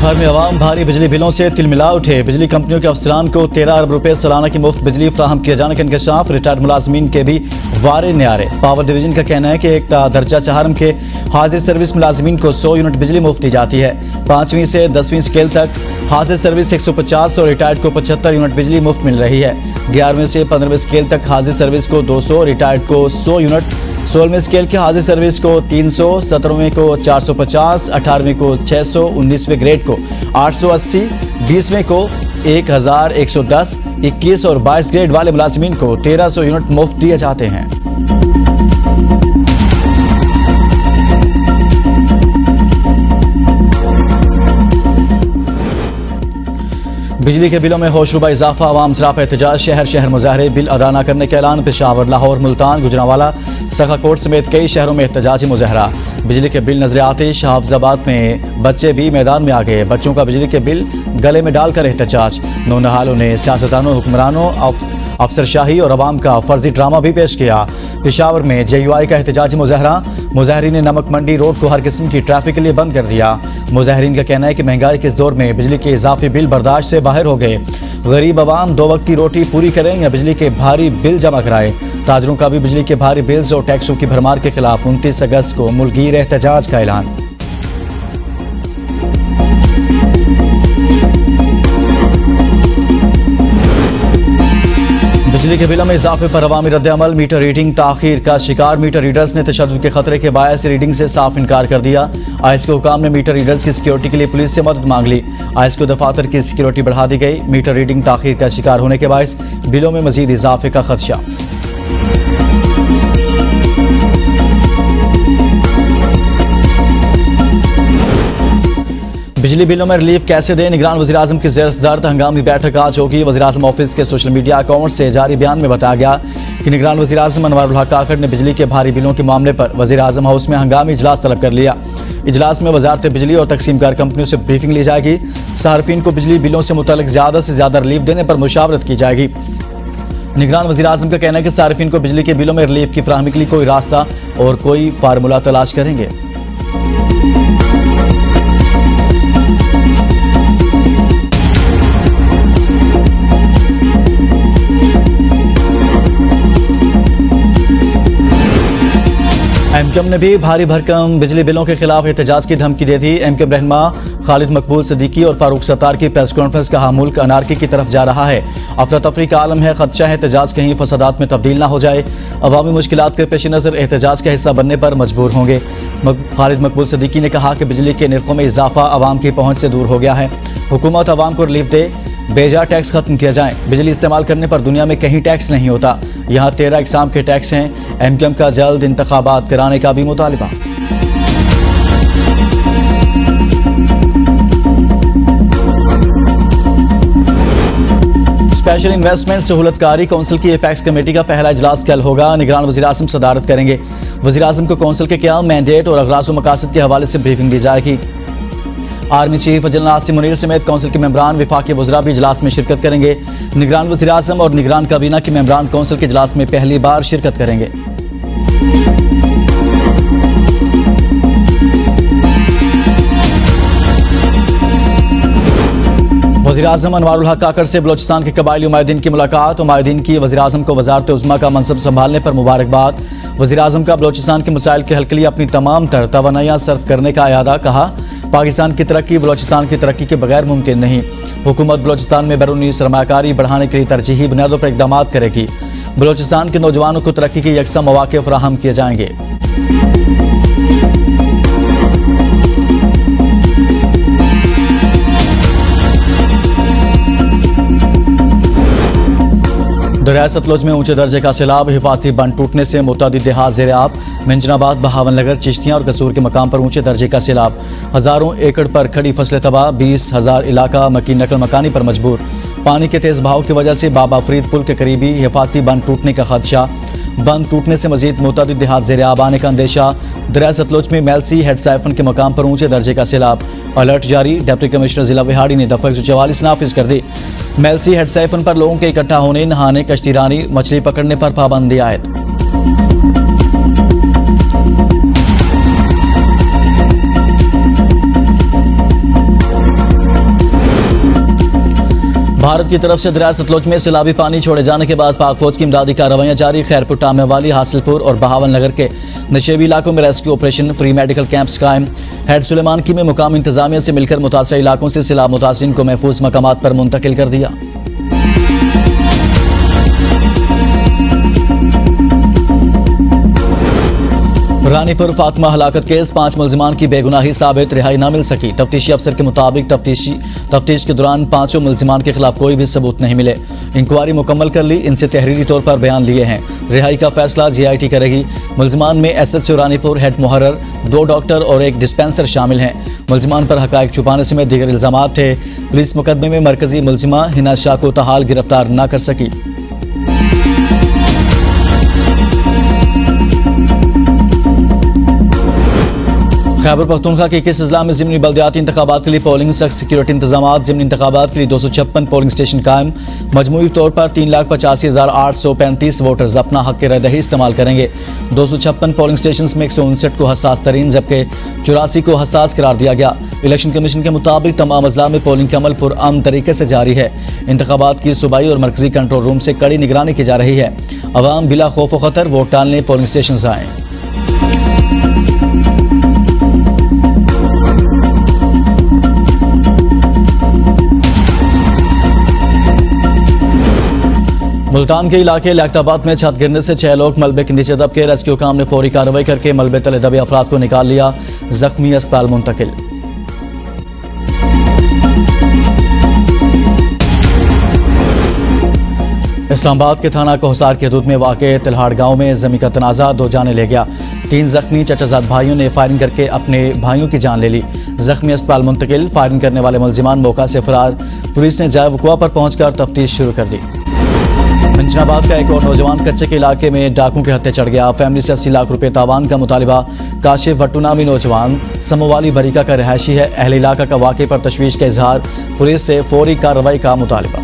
भर में अवाम भारी बिजली बिलों से तिलमिला उठे। बिजली कंपनियों के अफसरान को 13 अरब रुपए सालाना की मुफ्त बिजली फराहम किए जाने का इंकशाफ। रिटायर्ड मुलाजमीन के भी वारे न्यारे। पावर डिवीजन का कहना है कि एक दर्जा चहारम के हाजिर सर्विस मुलाजमीन को 100 यूनिट बिजली मुफ्त दी जाती है। 5वीं से 10वीं स्केल तक हाजिर सर्विस 150 और रिटायर्ड को 75 यूनिट बिजली मुफ्त मिल रही है। 11वीं से 15वीं स्केल तक हाजिर सर्विस को 200, रिटायर्ड को 100 यूनिट, 16वीं स्केल की हाजिर सर्विस को 300, 17वीं को 450, 18वीं को 600, 19वीं ग्रेड को 880, 20वीं को 1110, 21 और 22 ग्रेड वाले मुलाजमीन को 1300 यूनिट मुफ्त दिए जाते हैं। बिजली के बिलों में होशरुबा इजाफा, आवाम सरापा एहतजाज। शहर शहर मुजाहरे, बिल अदा न करने का ऐलान। पेशावर, लाहौर, मुल्तान, गुजरांवाला, सखाकोट समेत कई शहरों में एहतजाजी मुजाहरा। बिजली के बिल नजर आते शाहफजाबाद में बच्चे भी मैदान में आ गए। बच्चों का बिजली के बिल गले में डालकर एहतजाज। नौनहालों ने सियासतदानों, हुक्मरानों, अफसरशाही और अवाम का फर्जी ड्रामा भी पेश किया। पेशावर में JUI का एहतजाजी मुजाहरा। मुजाहरीन ने नमक मंडी रोड को हर किस्म की ट्रैफिक के लिए बंद कर दिया। मुजाहरीन का कहना है कि महंगाई के इस दौर में बिजली के इजाफी बिल बर्दाश्त से बाहर हो गए। गरीब अवाम 2 वक्त की रोटी पूरी करें या बिजली के भारी बिल जमा कराएं। ताजरों का भी बिजली के भारी बिल्स और टैक्सों की भरमार के खिलाफ 29 अगस्त को मुल्कगीर एहतजाज का ऐलान। बिजली के बिलों में इजाफे पर अवामी रद्द-ए-अमल। मीटर रीडिंग ताखीर का शिकार। मीटर रीडर्स ने तशद्दुद के खतरे के बायस रीडिंग से साफ इनकार कर दिया। ISQ हुकाम ने मीटर रीडर्स की सिक्योरिटी के लिए पुलिस से मदद मांग ली। ISQ दफातर की सिक्योरिटी बढ़ा दी गई। मीटर रीडिंग ताखीर का शिकार होने के बायस बिलों में मजीद इजाफे का खदशा। बिजली बिलों में रिलीफ कैसे दें, निगरान वज़ीर-ए-आज़म की ज़ेर-ए-सदारत हंगामी बैठक आज होगी। वज़ीर-ए-आज़म ऑफिस के सोशल मीडिया अकाउंट से जारी बयान में बताया गया कि निगरान वज़ीर-ए-आज़म अनवारुल हक काकड़ ने बिजली के भारी बिलों के मामले पर वज़ीर-ए-आज़म हाउस में हंगामी इजलास तलब कर लिया। इजलास में वज़ारत बिजली और तकसीमकार कंपनियों से ब्रीफिंग ली जाएगी। सार्फिन को बिजली बिलों से मुतल्लिक ज़्यादा से ज़्यादा रिलीफ देने पर मुशावरत की जाएगी। निगरान वज़ीर-ए-आज़म का कहना है कि सार्फिन को बिजली के बिलों में रिलीफ की फराहमी के लिए कोई रास्ता और कोई फार्मूला तलाश करेंगे। MKM ने भी भारी भरकम बिजली बिलों के खिलाफ एहतजाज की धमकी दे दी। MKM रहनुमा खालिद मकबूल सिद्दीकी और फारूक सत्तार की प्रेस कॉन्फ्रेंस कहा, मुल्क अनारकी की तरफ जा रहा है। अफरा तफरी का आलम है। खदशा है एहतजाज कहीं फसादात में तब्दील ना हो जाए। अवामी मुश्किलात के पेश नज़र एहतजाज का हिस्सा बनने पर मजबूर होंगे। खालिद मकबूल सिद्दीकी ने कहा कि बिजली के निर्खों में इजाफा अवाम की पहुँच से दूर हो गया है। हुकूमत अवाम को रिलीफ दे, बेजा टैक्स खत्म किया जाए। बिजली इस्तेमाल करने पर दुनिया में कहीं टैक्स नहीं होता। यहाँ 13 इकसाम के टैक्स हैं। MKM का जल्द इंतखाबात कराने का भी मुतालिबा। स्पेशल इन्वेस्टमेंट सहूलतकारी कौंसिल की एपेक्स कमेटी का पहला इजलास कल होगा। निगरान वज़ीर-ए-आज़म सदारत करेंगे। वज़ीर-ए-आज़म को कौंसिल के क़याम, मैंडेट और अगराज़ व मकासद के हवाले से ब्रीफिंग दी जाएगी। Army chief general Asim Munir समेत कौंसिल के मेंबरान, वफाकी वज़रा भी इजलास में शिरकत करेंगे। निगरान वज़ीर-ए-आज़म और निगरान काबीना के मेंबरान कौंसिल के इजलास में पहली बार शिरकत करेंगे। वज़ीर-ए-आज़म अनवारुल हक काकड़ से बलोचिस्तान के कबायली उमायदीन की मुलाकात। उमायदीन की वज़ीर-ए-आज़म को वज़ारत उज़्मा का मनसब संभालने पर मुबारकबाद। वज़ीर-ए-आज़म का बलोचिस्तान के मसाइल के हल के लिए अपनी तमाम तर तवानाइयाँ सर्फ करने का इरादा। कहा, पाकिस्तान की तरक्की बलोचिस्तान की तरक्की के बगैर मुमकिन नहीं। हुकूमत बलोचिस्तान में बैरूनी सरमाकारी बढ़ाने के लिए तरजीही बुनियादों पर इक़दाम करेगी। बलोचिस्तान के नौजवानों को तरक्की के यकसा मौके फराहम किए जाएंगे। दरिया सतलुज में ऊंचे दर्जे का सैलाब। हिफाजती बंद टूटने से मुतअद्दिद देहात ज़ेर आब। मिंजनाबाद, बहावन नगर, चिश्तियाँ और कसूर के मकाम पर ऊंचे दर्जे का सैलाब। हज़ारों एकड़ पर खड़ी फसलें तबाह। 20,000 इलाका मकीन नकल मकानी पर मजबूर। पानी के तेज़ बहाव की वजह से बाबा फरीद पुल के करीबी हिफाजती बंद टूटने का खदशा। बंद टूटने से मजीद मुतअद्दिद देहात ज़ेर आब आने का अंदेशा। दरिया सतलुज में मेलसी हेड साइफन के मकाम पर ऊंचे दर्जे का सैलाब। अलर्ट जारी। डिप्टी कमिश्नर जिला विहाड़ी ने दफ़ा 144 नाफिज कर दी। मेलसी हेड साइफन पर लोगों के इकट्ठा होने, नहाने, कश्तीरानी, मछली पकड़ने पर पाबंदी आयद। भारत की तरफ से दरिया सतलुज में सैलाबी पानी छोड़े जाने के बाद पाक फौज की इमदादी कार्रवाइयां जारी। खैरपुर, टामेवाली, हासिलपुर और बहावल नगर के नशेबी इलाकों में rescue operation, free medical camps कायम। हेड सुलेमान की में मुकामी इंतजामिया से मिलकर मुतासर इलाकों से सैलाब मुतासिरीन को महफूज मकामात पर मुंतकिल कर दिया। रानीपुर फातिमा हलाकत केस, 5 मुल्जिमान की बेगुनाही साबित, रिहाई न मिल सकी। तफ्तीशी अफसर के मुताबिक तफ्तीश के दौरान 5 मुल्जिमान के खिलाफ कोई भी सबूत नहीं मिले। इंक्वायरी मुकम्मल कर ली, इनसे तहरीरी तौर पर बयान लिए हैं। रिहाई का फैसला GIT करेगी। मुल्जिमान में SHO रानीपुर, हेड मुहर्रर, 2 डॉक्टर और 1 डिस्पेंसर शामिल हैं। मुल्जिमान पर हकायक छुपाने समेत दीगर इल्जामात थे। पुलिस मुकदमे में मरकजी मुल्जिमा हिना शाह को ताहाल गिरफ्तार न कर सकी। खैबर पख्तूनख्वा के 21 अजला में ज़िमनी बल्दियाती इंतखाबात के लिए पोलिंग, सख्त सिक्योरिटी इंतजामात। ज़िमनी इंतखाबात के लिए 256 पोलिंग स्टेशन कायम। मजमूई तौर पर 3,85,835 वोटर्स अपना हक राय दही इस्तेमाल करेंगे। 256 पोलिंग स्टेशन में 159 को हसास तरीन जबकि 84 को हसास करार दिया गया। इलेक्शन कमीशन के मुताबिक तमाम अजला में पोलिंग का अमल पुरअमन तरीके से जारी है। इंतखाबात की सूबाई और मरकजी कंट्रोल रूम से कड़ी निगरानी की जा रही है। अवाम बिला खौफ व खतर वोट डालने पोलिंग स्टेशन आएँ। मुल्तान के इलाके लियाकताबाद में छत गिरने से 6 लोग मलबे के नीचे दब के। रेस्क्यू काम ने फौरी कार्रवाई करके मलबे तले दबे अफराद को निकाल लिया, जख्मी अस्पताल मुंतकिल। इस्लामाबाद के थाना कोहसार की हदूद में वाक़े तिल्हाड़ गांव में ज़मीन का तनाज़ा 2 जाने ले गया। 3 जख्मी चचाजाद भाइयों ने फायरिंग करके अपने भाइयों की जान ले ली, जख्मी अस्पताल मुंतकिल। फायरिंग करने वाले मुल्जिमान मौका से फरार। पुलिस ने जाए वक़ुआ पर पहुंचकर तफ्तीश शुरू कर दी। पंजनाबाद का एक और नौजवान कच्चे के इलाके में डाकू के हत्थे चढ़ गया। फैमिली से 80 लाख रुपए तावान का मुतालिबा। काशिफ भट्टू नामी नौजवान समोवाली बरीका का रिहायशी है। अहले इलाका का वाक़े पर तशवीश का इजहार। पुलिस से फौरी कार्रवाई का मुतालिबा।